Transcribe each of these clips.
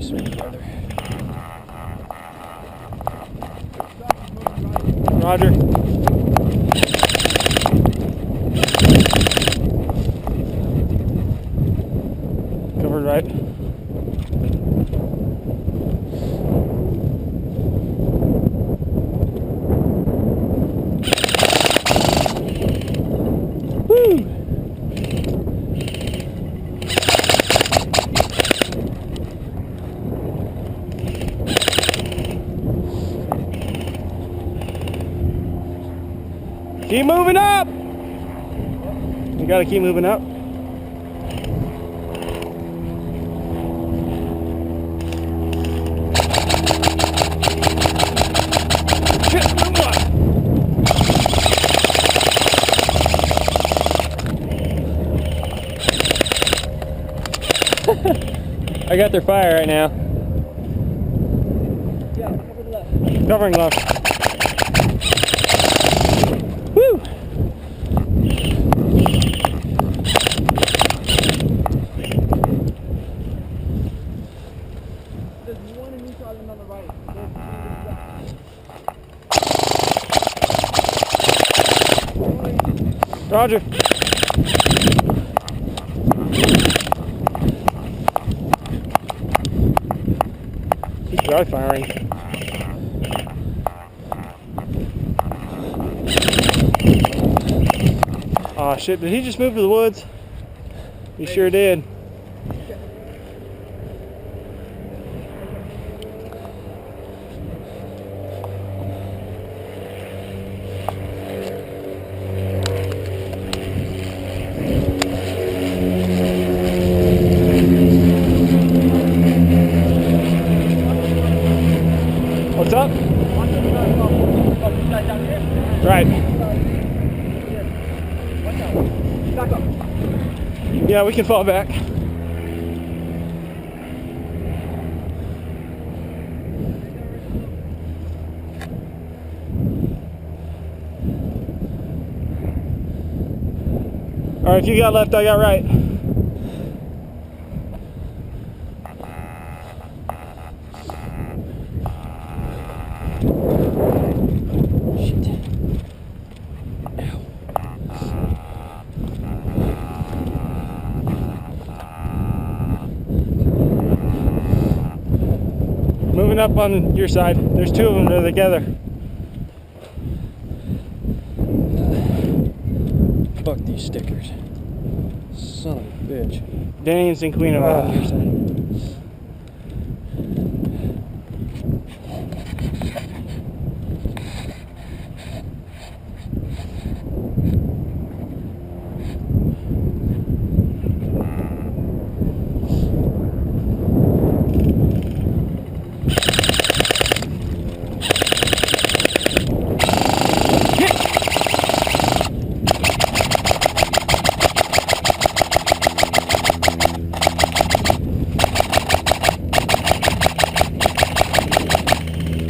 sweet brother. Roger. Covered right. Woo! Keep moving up! You gotta keep moving up. I got their fire right now. Yeah, cover the left. Covering left. Woo! There's one in each island on the right. Roger. He's dry firing. Oh shit, did he just move to the woods? He sure did. What's up? Right. Back up. Yeah, we can fall back. All right, if you got left, I got right. Moving up on your side. There's two of them that are together. Fuck these stickers. Son of a bitch. Danny and Queen are on your side.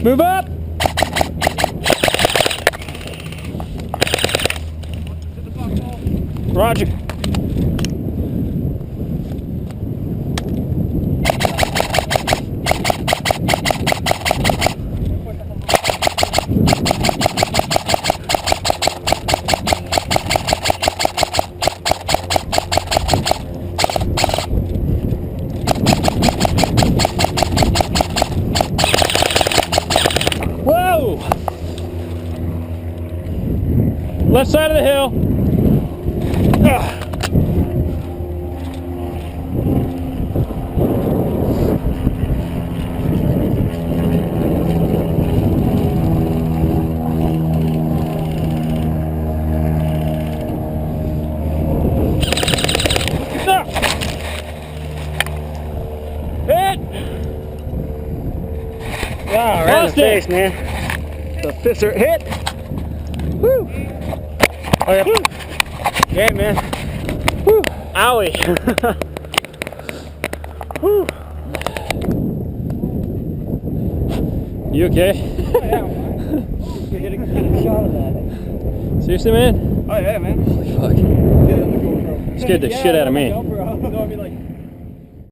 Move up! Roger. Whoa! Left side of the hill. Ugh. Hit! Wow, right in the face, man. The fisser hit. Woo! Oh yeah. Woo. Yeah, man. Woo! Owie! Woo! You okay? Oh yeah. Get a shot of that. Seriously, man? Oh yeah, man. Holy fuck. Get it on the GoPro. Scared the shit out of me. GoPro. No, I mean like.